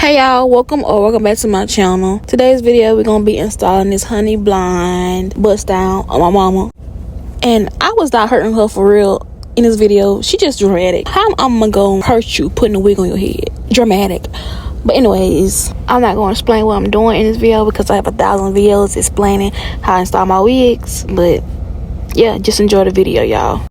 Hey y'all, welcome back to my channel. Today's video we're gonna be installing this honey blind bust down on my mama, and I was not hurting her for real in this video. She just dramatic. How I'm gonna hurt you putting a wig on your head? Dramatic. But anyways, I'm not gonna explain what I'm doing in this video because I have 1,000 videos explaining how I install my wigs. But yeah, just enjoy the video, y'all.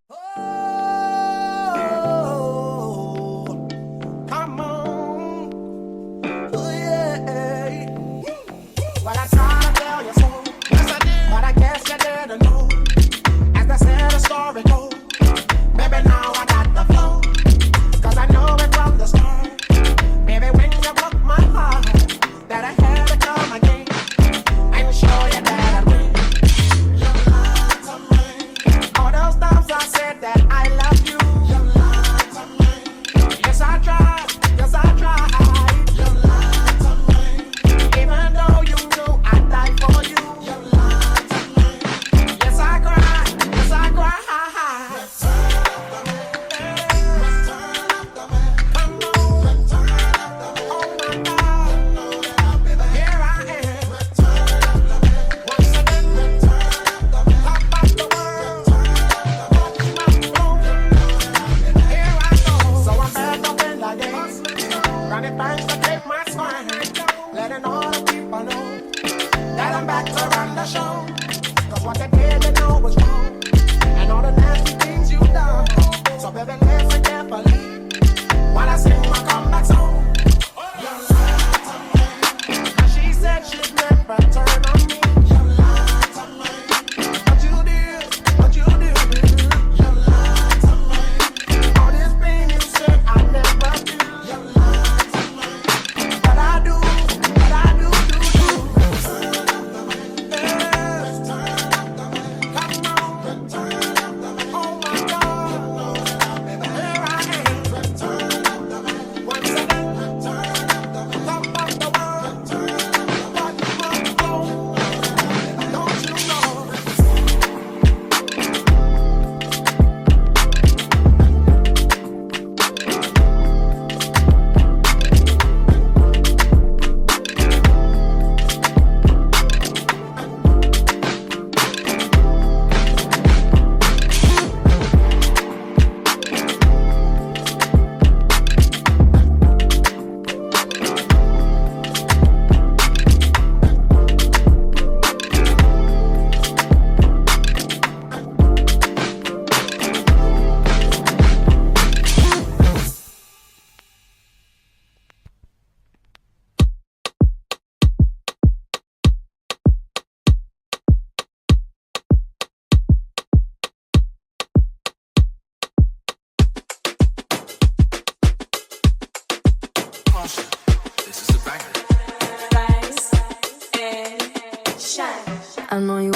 I know you.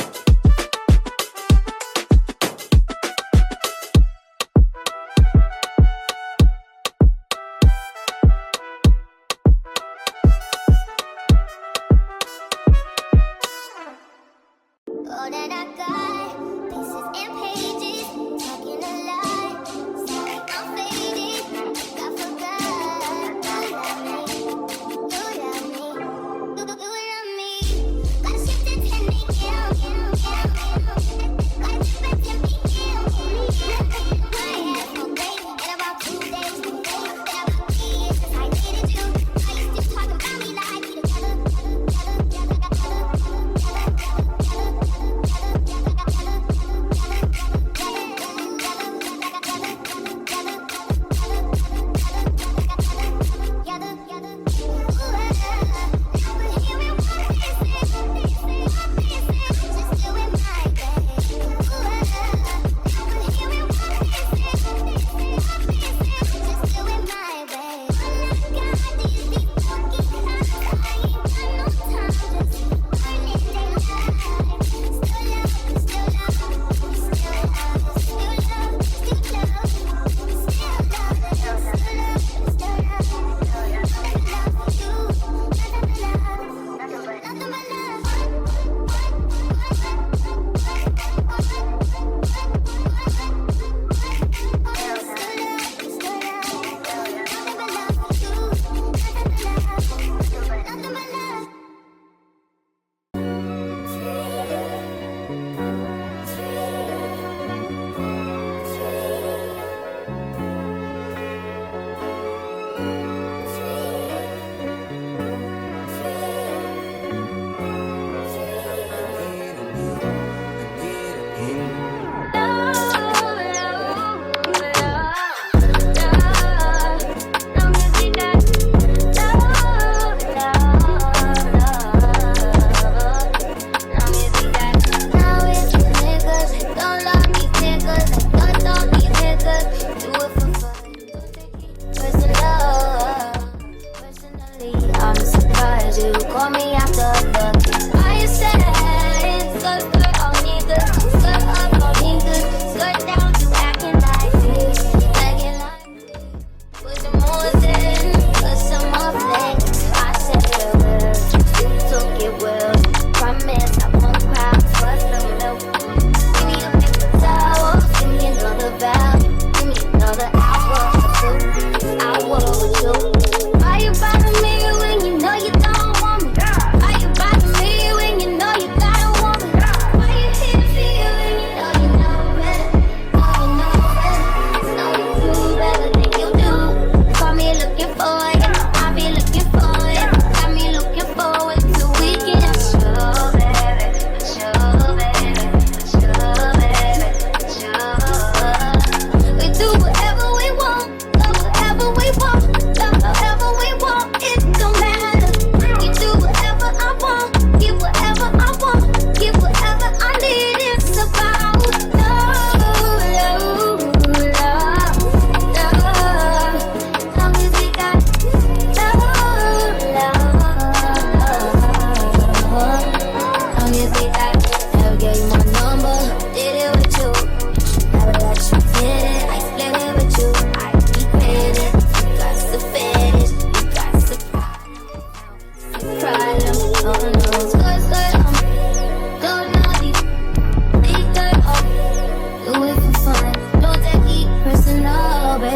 All that I got, pieces and pages, talking a lot, saying I'm faded, I forgot all I made.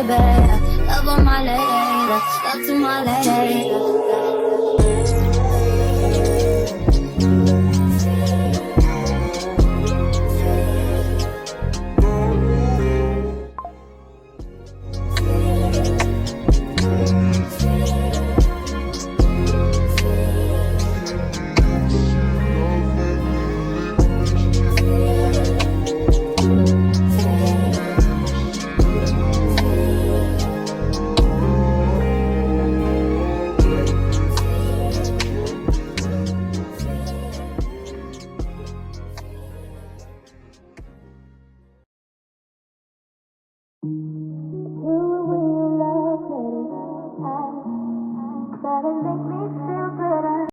baby. Love on my lady, love to my lady.